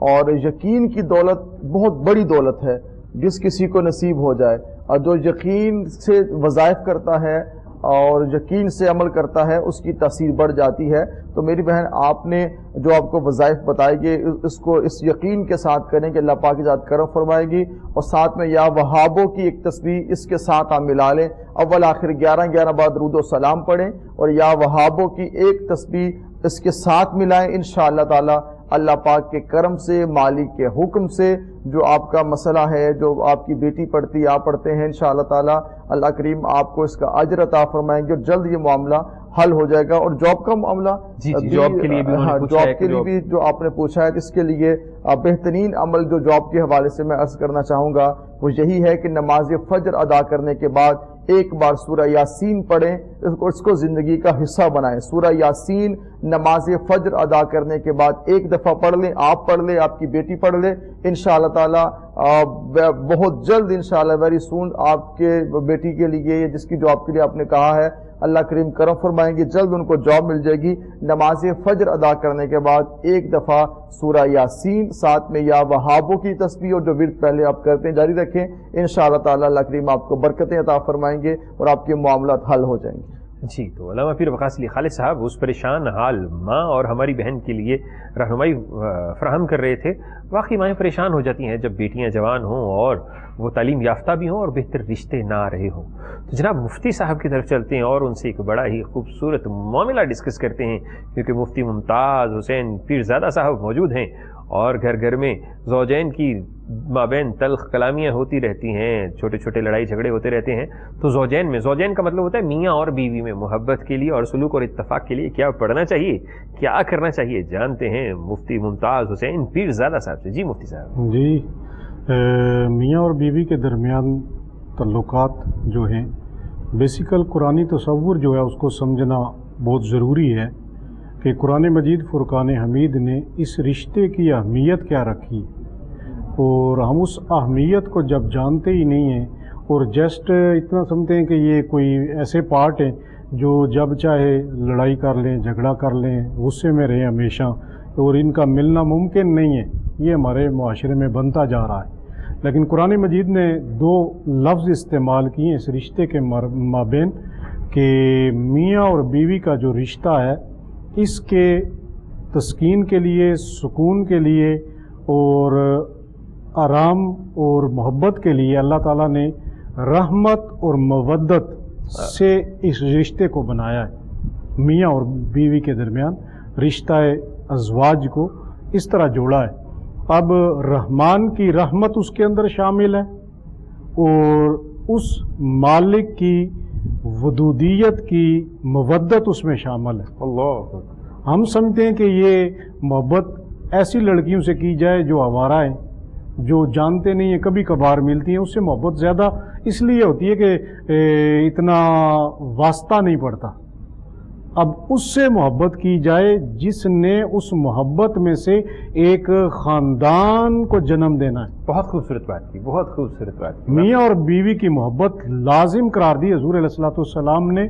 اور یقین کی دولت بہت بڑی دولت ہے, جس کسی کو نصیب ہو جائے, اور جو یقین سے وظائف کرتا ہے اور یقین سے عمل کرتا ہے اس کی تاثیر بڑھ جاتی ہے. تو میری بہن, آپ نے جو آپ کو وظائف بتائے گی اس کو اس یقین کے ساتھ کریں کہ اللہ پاک کی ذات کرم فرمائے گی, اور ساتھ میں یا وہابوں کی ایک تسبیح اس کے ساتھ آپ ملا لیں. اول آخر 11 بار درود و سلام پڑھیں اور یا وہابوں کی ایک تسبیح اس کے ساتھ ملائیں. انشاءاللہ تعالی اللہ پاک کے کرم سے, مالک کے حکم سے, جو آپ کا مسئلہ ہے, جو آپ کی بیٹی پڑھتی, آپ پڑھتے ہیں, انشاءاللہ تعالی اللہ کریم آپ کو اس کا اجر عطا فرمائیں گے, اور جلد یہ معاملہ حل ہو جائے گا. اور جاب کا معاملہ, جی جاب کے لیے بھی جاب کے لیے بھی جو آپ نے پوچھا ہے, اس کے لیے بہترین عمل جو جاب کے حوالے سے میں عرض کرنا چاہوں گا وہ یہی ہے کہ نماز فجر ادا کرنے کے بعد ایک بار سورہ یاسین پڑھیں, اس کو زندگی کا حصہ بنائیں. سورہ یاسین نماز فجر ادا کرنے کے بعد ایک دفعہ پڑھ لیں, آپ پڑھ لیں, آپ کی بیٹی پڑھ لیں, انشاءاللہ تعالی بہت جلد انشاءاللہ ویری سون آپ کے بیٹی کے لیے, جس کی جاب کے لیے آپ نے کہا ہے, اللہ کریم کرم فرمائیں گے, جلد ان کو جاب مل جائے گی. نماز فجر ادا کرنے کے بعد ایک دفعہ سورہ یاسین, ساتھ میں یا وہابوں کی تسبیح اور جو ورد پہلے آپ کرتے ہیں جاری رکھیں. انشاءاللہ تعالی اللہ کریم آپ کو برکتیں عطا فرمائیں گے اور آپ کے معاملات حل ہو جائیں گے. جی تو علامہ پیر وقاص علی خالد صاحب اس پریشان حال ماں اور ہماری بہن کے لیے رہنمائی فراہم کر رہے تھے. واقعی مائیں پریشان ہو جاتی ہیں جب بیٹیاں جوان ہوں اور وہ تعلیم یافتہ بھی ہوں اور بہتر رشتے نہ رہے ہوں. تو جناب مفتی صاحب کی طرف چلتے ہیں اور ان سے ایک بڑا ہی خوبصورت معاملہ ڈسکس کرتے ہیں, کیونکہ مفتی ممتاز حسین پیرزادہ صاحب موجود ہیں اور گھر گھر میں زوجین کی مابین تلخ کلامیاں ہوتی رہتی ہیں، چھوٹے چھوٹے لڑائی جھگڑے ہوتے رہتے ہیں، تو زوجین کا مطلب ہوتا ہے میاں اور بیوی میں محبت کے لیے اور سلوک اور اتفاق کے لیے کیا پڑھنا چاہیے، کیا کرنا چاہیے، جانتے ہیں مفتی ممتاز حسین پیر زادہ صاحب سے۔ جی مفتی صاحب۔ جی میاں اور بیوی کے درمیان تعلقات جو ہیں بیسیکل قرآنی تصور جو ہے اس کو سمجھنا بہت ضروری ہے کہ قرآن مجید فرقان حمید نے اس رشتے کی اہمیت کیا رکھی، اور ہم اس اہمیت کو جب جانتے ہی نہیں ہیں اور جسٹ اتنا سمجھتے ہیں کہ یہ کوئی ایسے پارٹ ہیں جو جب چاہے لڑائی کر لیں، جھگڑا کر لیں، غصے میں رہیں ہمیشہ، اور ان کا ملنا ممکن نہیں ہے، یہ ہمارے معاشرے میں بنتا جا رہا ہے۔ لیکن قرآن مجید نے دو لفظ استعمال کیے اس رشتے کے مابین کہ میاں اور بیوی کا جو رشتہ ہے اس کے تسکین کے لیے، سکون کے لیے اور آرام اور محبت کے لیے اللہ تعالیٰ نے رحمت اور مودت سے اس رشتے کو بنایا ہے۔ میاں اور بیوی کے درمیان رشتہ ازواج کو اس طرح جوڑا ہے۔ اب رحمان کی رحمت اس کے اندر شامل ہے اور اس مالک کی ودودیت کی مودت اس میں شامل ہے۔ اللہ، ہم سمجھتے ہیں کہ یہ محبت ایسی لڑکیوں سے کی جائے جو آوارہ ہیں، جو جانتے نہیں ہیں، کبھی کبھار ملتی ہیں، اس سے محبت زیادہ اس لیے ہوتی ہے کہ اتنا واسطہ نہیں پڑتا۔ اب اس سے محبت کی جائے جس نے اس محبت میں سے ایک خاندان کو جنم دینا ہے۔ بہت خوبصورت بات کی، بہت خوبصورت بات کی۔ میاں اور بیوی کی محبت لازم قرار دی۔ حضور علیہ الصلوۃ والسلام نے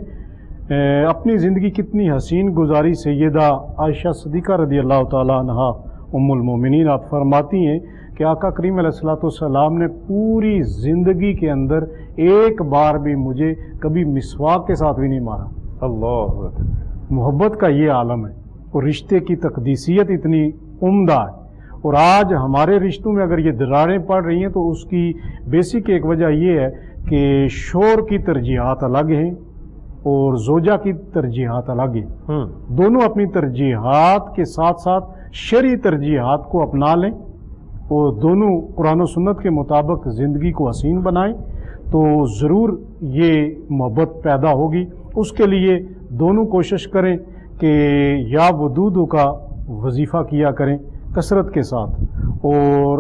اپنی زندگی کتنی حسین گزاری۔ سیدہ عائشہ صدیقہ رضی اللہ تعالیٰ عنہا ام المومنین آپ فرماتی ہیں کہ آقا کریم علیہ الصلوۃ والسلام نے پوری زندگی کے اندر ایک بار بھی مجھے کبھی مسواک کے ساتھ بھی نہیں مارا۔ اللہ، محبت کا یہ عالم ہے اور رشتے کی تقدیسیت اتنی عمدہ ہے۔ اور آج ہمارے رشتوں میں اگر یہ دراڑیں پڑ رہی ہیں تو اس کی بیسک ایک وجہ یہ ہے کہ شوہر کی ترجیحات الگ ہیں اور زوجہ کی ترجیحات الگ ہیں۔ دونوں اپنی ترجیحات کے ساتھ ساتھ شرعی ترجیحات کو اپنا لیں اور دونوں قرآن و سنت کے مطابق زندگی کو حسین بنائیں تو ضرور یہ محبت پیدا ہوگی۔ اس کے لیے دونوں کوشش کریں کہ یا ودود کا وظیفہ کیا کریں کثرت کے ساتھ، اور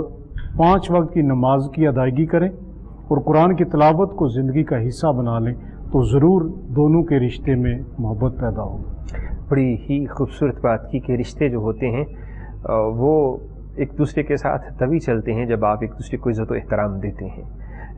5 وقت کی نماز کی ادائیگی کریں اور قرآن کی تلاوت کو زندگی کا حصہ بنا لیں تو ضرور دونوں کے رشتے میں محبت پیدا ہوگی۔ بڑی ہی خوبصورت بات کی کہ رشتے جو ہوتے ہیں وہ ایک دوسرے کے ساتھ تبھی چلتے ہیں جب آپ ایک دوسرے کو عزت و احترام دیتے ہیں۔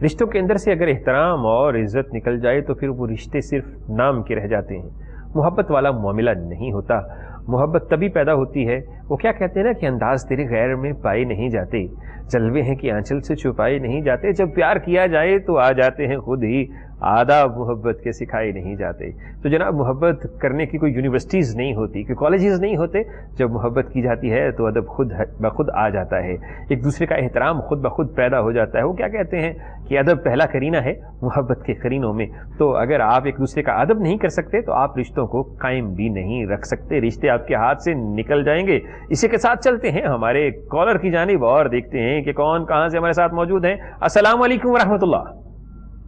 رشتوں کے اندر سے اگر احترام اور عزت نکل جائے تو پھر وہ رشتے صرف نام کے رہ جاتے ہیں، محبت والا معاملہ نہیں ہوتا۔ محبت تبھی پیدا ہوتی ہے، وہ کیا کہتے ہیں نا کہ انداز تیرے غیر میں پائے نہیں جاتے، جلوے ہیں کہ آنچل سے چھپائے نہیں جاتے، جب پیار کیا جائے تو آ جاتے ہیں خود ہی، آداب محبت کے سکھائے نہیں جاتے۔ تو جناب محبت کرنے کی کوئی یونیورسٹیز نہیں ہوتی، کوئی کالجز نہیں ہوتے، جب محبت کی جاتی ہے تو ادب خود بخود آ جاتا ہے، ایک دوسرے کا احترام خود بخود پیدا ہو جاتا ہے۔ وہ کیا کہتے ہیں کہ ادب پہلا قرینہ ہے محبت کے قرینوں میں، تو اگر آپ ایک دوسرے کا ادب نہیں کر سکتے تو آپ رشتوں کو قائم بھی نہیں رکھ سکتے، رشتے آپ کے ہاتھ سے نکل جائیں گے۔ اسی کے ساتھ چلتے ہیں ہمارے کالر کی جانب اور دیکھتے ہیں کہ کون کہاں سے ہمارے ساتھ موجود ہیں۔ السلام علیکم ورحمۃ اللہ۔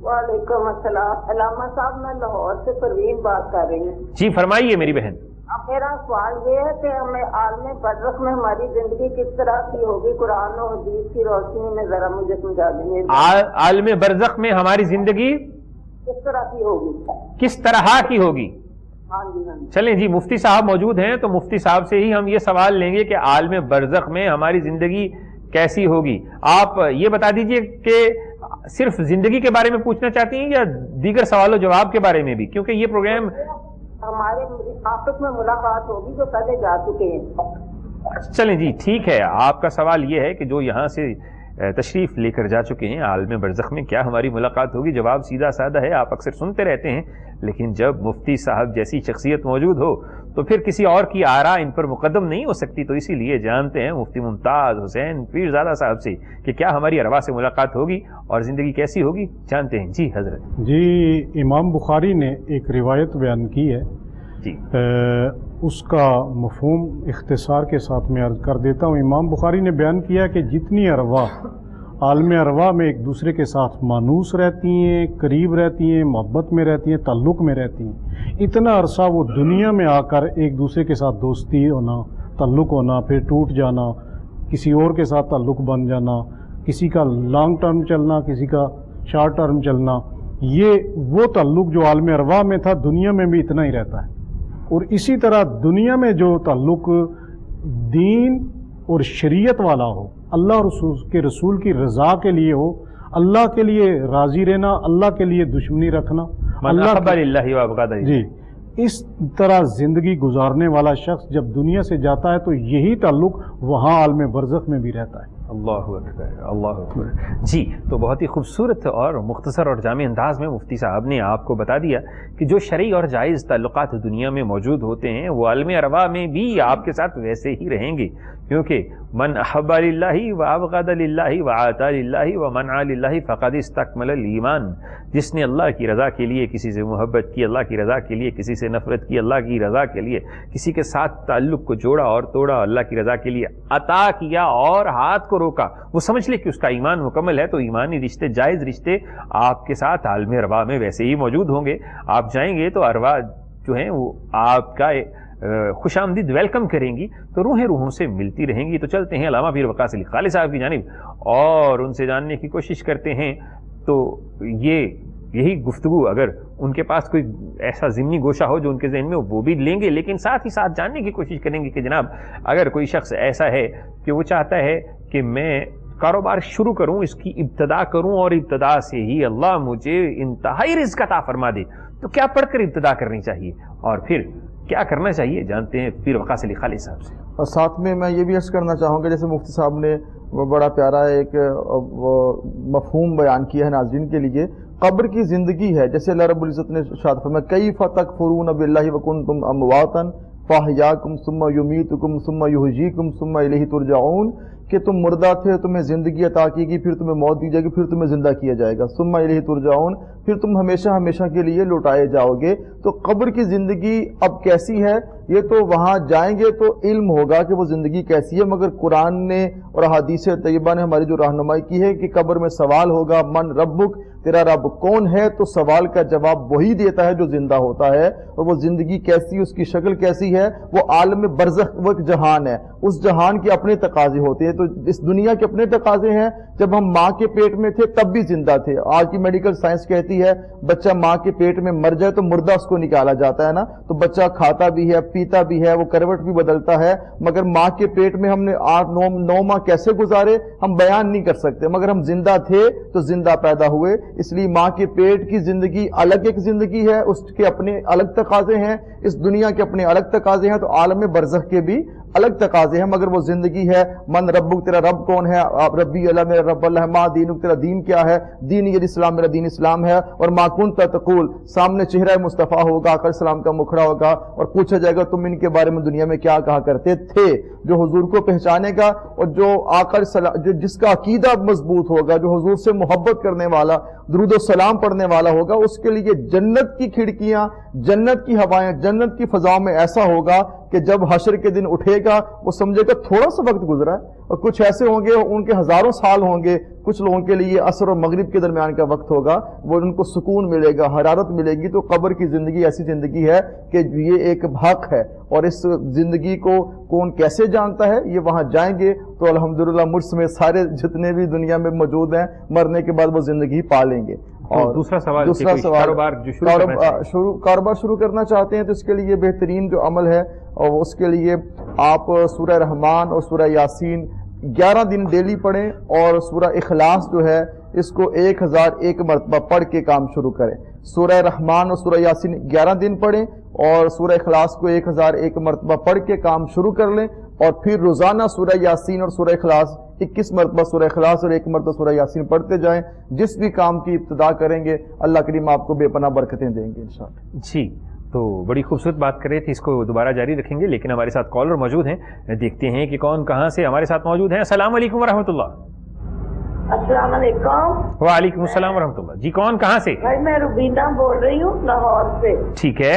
وعلیکم السلام۔ علامہ صاحب میں لاہور سے پروین بات کر رہی ہوں۔ جی فرمائیے میری بہن۔ اب میرا سوال یہ ہے کہ ہمیں عالم برزخ میں ہماری زندگی کس طرح کی ہوگی، قرآن و حدیث کی روشنی میں ذرا مجھے سمجھا دیں۔ عالم برزخ میں ہماری زندگی کس طرح کی ہوگی؟ کس طرح کی ہوگی؟ ہاں جی ہاں جی۔ چلیں جی مفتی صاحب موجود ہیں تو مفتی صاحب سے ہی ہم یہ سوال لیں گے کہ عالم برزخ میں ہماری زندگی کیسی ہوگی۔ آپ یہ بتا دیجئے کہ صرف زندگی کے بارے میں پوچھنا چاہتی ہیں یا دیگر سوال و جواب کے بارے میں بھی، کیونکہ یہ پروگرام ہمارے آپس میں ملاقات ہوگی جو پہلے جا چکے ہیں۔ چلیں جی ٹھیک ہے، آپ کا سوال یہ ہے کہ جو یہاں سے تشریف لے کر جا چکے ہیں عالم برزخ میں کیا ہماری ملاقات ہوگی؟ جواب سیدھا سادہ ہے، آپ اکثر سنتے رہتے ہیں، لیکن جب مفتی صاحب جیسی شخصیت موجود ہو تو پھر کسی اور کی آراء ان پر مقدم نہیں ہو سکتی، تو اسی لیے جانتے ہیں مفتی ممتاز حسین پیر زادہ صاحب سے کہ کیا ہماری ارواح سے ملاقات ہوگی اور زندگی کیسی ہوگی، جانتے ہیں۔ جی حضرت۔ جی امام بخاری نے ایک روایت بیان کی ہے، جی اس کا مفہوم اختصار کے ساتھ میں عرض کر دیتا ہوں۔ امام بخاری نے بیان کیا کہ جتنی ارواح عالم ارواح میں ایک دوسرے کے ساتھ مانوس رہتی ہیں، قریب رہتی ہیں، محبت میں رہتی ہیں، تعلق میں رہتی ہیں، اتنا عرصہ وہ دنیا میں آ کر ایک دوسرے کے ساتھ دوستی ہونا، تعلق ہونا، پھر ٹوٹ جانا، کسی اور کے ساتھ تعلق بن جانا، کسی کا لانگ ٹرم چلنا، کسی کا شارٹ ٹرم چلنا، یہ وہ تعلق جو عالم ارواح میں تھا دنیا میں بھی اتنا ہی رہتا ہے۔ اور اسی طرح دنیا میں جو تعلق دین اور شریعت والا ہو، اللہ اور رسول کی رضا کے لیے ہو، اللہ کے لیے راضی رہنا، اللہ کے لیے دشمنی رکھنا، جی اس طرح زندگی گزارنے والا شخص جب دنیا سے جاتا ہے تو یہی تعلق وہاں عالم برزخ میں بھی رہتا ہے۔ اللہ اکبر، اللہ اکبر۔ جی تو بہت ہی خوبصورت اور مختصر اور جامع انداز میں مفتی صاحب نے آپ کو بتا دیا کہ جو شرعی اور جائز تعلقات دنیا میں موجود ہوتے ہیں وہ عالم ارواح میں بھی آپ کے ساتھ ویسے ہی رہیں گے، کیونکہ من احب للہ وابغض للہ وعاطى للہ ومنع للہ فقد استکمل الایمان۔ جس نے اللہ کی رضا کے لیے کسی سے محبت کی، اللہ کی رضا کے لیے کسی سے نفرت کی، اللہ کی رضا کے لیے کسی کے ساتھ تعلق کو جوڑا اور توڑا، اللہ کی رضا کے لیے عطا کیا اور ہاتھ کو روکا، وہ سمجھ لے کہ اس کا ایمان مکمل ہے۔ تو ایمانی رشتے، جائز رشتے آپ کے ساتھ عالم ارواح میں ویسے ہی موجود ہوں گے۔ آپ جائیں گے تو ارواح جو ہیں وہ آپ کا خوش آمدید ویلکم کریں گی، تو روحوں سے ملتی رہیں گی۔ تو چلتے ہیں علامہ پیر وقاص علی خالص صاحب کی جانب اور ان سے جاننے کی کوشش کرتے ہیں۔ تو یہی گفتگو اگر ان کے پاس کوئی ایسا ضمنی گوشہ ہو جو ان کے ذہن میں وہ بھی لیں گے، لیکن ساتھ ہی ساتھ جاننے کی کوشش کریں گے کہ جناب اگر کوئی شخص ایسا ہے کہ وہ چاہتا ہے کہ میں کاروبار شروع کروں، اس کی ابتدا کروں اور ابتدا سے ہی اللہ مجھے انتہائی رزق عطا فرما دے، تو کیا پڑھ کر ابتدا کرنی چاہیے اور پھر کیا کرنا چاہیے، جانتے ہیں پیر وقاص علی خالص صاحب سے۔ اور ساتھ میں میں یہ بھی عرض کرنا چاہوں گا، جیسے مفتی صاحب نے بڑا پیارا ایک مفہوم بیان کیا ہے ناظرین کے لیے، قبر کی زندگی ہے، جیسے اللہ رب العزت نے ارشاد فرمایا کیف تکفرون باللہ وکنتم امواتا فاحیاکم ثم یمیتکم ثم یحییکم ثم الیہ ترجعون، کہ تم مردہ تھے، تمہیں زندگی عطا کی گئی، پھر تمہیں موت دی جائے گی، پھر تمہیں زندہ کیا جائے گا، ثم الیہ ترجعون، پھر تم ہمیشہ ہمیشہ کے لیے لوٹائے جاؤ گے۔ تو قبر کی زندگی اب کیسی ہے یہ تو وہاں جائیں گے تو علم ہوگا کہ وہ زندگی کیسی ہے، مگر قرآن نے اور حدیث طیبہ نے ہماری جو رہنمائی کی ہے کہ قبر میں سوال ہوگا من ربک، تیرا رب کون ہے، تو سوال کا جواب وہی دیتا ہے جو زندہ ہوتا ہے۔ اور وہ زندگی کیسی، اس کی شکل کیسی ہے، وہ عالم برزخ، وہ ایک جہان ہے، اس جہان کے اپنے تقاضے ہوتے ہیں۔ تو اس دنیا کے اپنے تقاضے ہیں، جب ہم ماں کے پیٹ میں تھے تب بھی زندہ تھے۔ آج کی میڈیکل سائنس کہتی ہے بچہ ماں کے پیٹ میں مر جائے تو مردہ اس کو نکالا جاتا ہے نا، تو بچہ کھاتا بھی ہے، پیتا بھی ہے، وہ کروٹ بھی بدلتا ہے، مگر ماں کے پیٹ میں ہم نے 8-9 ماہ کیسے گزارے ہم بیان نہیں کر سکتے، مگر ہم زندہ تھے تو زندہ پیدا ہوئے۔ اس لیے ماں کے پیٹ کی زندگی الگ ایک زندگی ہے، اس کے اپنے الگ تقاضے ہیں، اس دنیا کے اپنے الگ تقاضے ہیں، تو عالم برزخ کے بھی الگ تقاضے ہیں، مگر وہ زندگی ہے من ربک، تیرا رب کون ہے، ربی اللہ میرا رب اللہ، ما دینک، تیرا دین کیا ہے، دین یہ اسلام، میرا دین اسلام ہے، اور ما کنت تقول، سامنے چہرہ مصطفیٰ ہوگا، آقا السلام کا مکھڑا ہوگا اور پوچھا جائے گا تم ان کے بارے میں دنیا میں کیا کہا کرتے تھے۔ جو حضور کو پہچانے گا اور جو آقا جس کا عقیدہ مضبوط ہوگا، جو حضور سے محبت کرنے والا، درود و سلام پڑھنے والا ہوگا، اس کے لیے جنت کی کھڑکیاں، جنت کی ہوائیں، جنت کی فضاؤں میں ایسا ہوگا کہ جب حشر کے دن اٹھے گا وہ سمجھے گا تھوڑا سا وقت گزرا ہے، اور کچھ ایسے ہوں گے ان کے ہزاروں سال ہوں گے، کچھ لوگوں کے لیے عصر اور مغرب کے درمیان کا وقت ہوگا، وہ ان کو سکون ملے گا، حرارت ملے گی۔ تو قبر کی زندگی ایسی زندگی ہے کہ یہ ایک حق ہے، اور اس زندگی کو کون کیسے جانتا ہے یہ وہاں جائیں گے تو الحمدللہ مجھ سمیت سارے جتنے بھی دنیا میں موجود ہیں مرنے کے بعد وہ زندگی پالیں گے۔ اور دوسرا سوال کاروبار شروع کرنا چاہتے ہیں تو اس کے لیے بہترین جو عمل ہے اور اس کے لیے آپ سورہ رحمان اور سورہ یاسین 11 دن ڈیلی پڑھیں، اور سورہ اخلاص جو ہے اس کو 1001 مرتبہ پڑھ کے کام شروع کریں۔ سورہ رحمان اور سورہ یاسین 11 دن پڑھیں اور سورہ اخلاص کو 1001 مرتبہ پڑھ کے کام شروع کر لیں، اور پھر روزانہ سورہ یاسین اور سورہ اخلاص 21 مرتبہ سورہ اخلاص اور 1 مرتبہ سورہ یاسین پڑھتے جائیں۔ جس بھی کام کی ابتدا کریں گے اللہ کریم آپ کو بے پناہ برکتیں دیں گے انشاءاللہ۔ جی تو بڑی خوبصورت بات کر رہے تھے، اس کو دوبارہ جاری رکھیں گے، لیکن ہمارے ساتھ کالر موجود ہیں، دیکھتے ہیں کہ کون کہاں سے ہمارے ساتھ موجود ہیں۔ السلام علیکم ورحمۃ اللہ۔ السلام علیکم۔ وعلیکم السلام ورحمۃ اللہ۔ جی کون کہاں سے؟ بھائی میں روبینہ بول رہی ہوں لاہور سے۔ ٹھیک ہے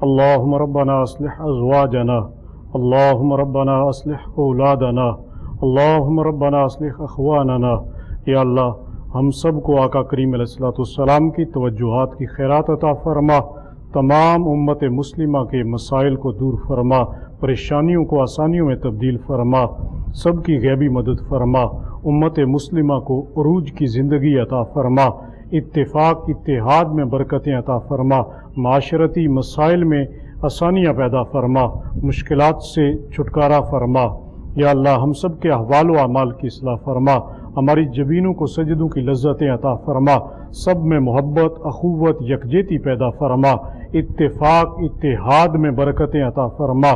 اللهم ربنا اصلح ازواجنا، اللهم ربنا اصلح اولادنا، اللهم ربنا اصلح اخواننا۔ یا اللہ ہم سب کو آقا کریم علیہ الصلوۃ والسلام کی توجہات کی خیرات عطا فرما، تمام امت مسلمہ کے مسائل کو دور فرما، پریشانیوں کو آسانیوں میں تبدیل فرما، سب کی غیبی مدد فرما، امت مسلمہ کو عروج کی زندگی عطا فرما، اتفاق اتحاد میں برکتیں عطا فرما، معاشرتی مسائل میں آسانیاں پیدا فرما، مشکلات سے چھٹکارا فرما۔ یا اللہ ہم سب کے احوال و اعمال کی اصلاح فرما، ہماری جبینوں کو سجدوں کی لذتیں عطا فرما، سب میں محبت، اخوت، یکجہتی پیدا فرما، اتفاق اتحاد میں برکتیں عطا فرما،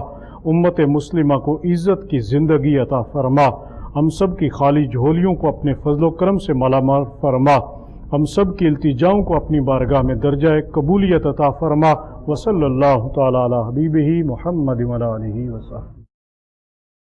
امت مسلمہ کو عزت کی زندگی عطا فرما، ہم سب کی خالی جھولیوں کو اپنے فضل و کرم سے مالا مال فرما، ہم سب کی التجاؤں کو اپنی بارگاہ میں درجہ قبولیت عطا فرما۔ وصلی اللہ تعالی علی حبیبہ محمد وعلی آلہ وصحبہ۔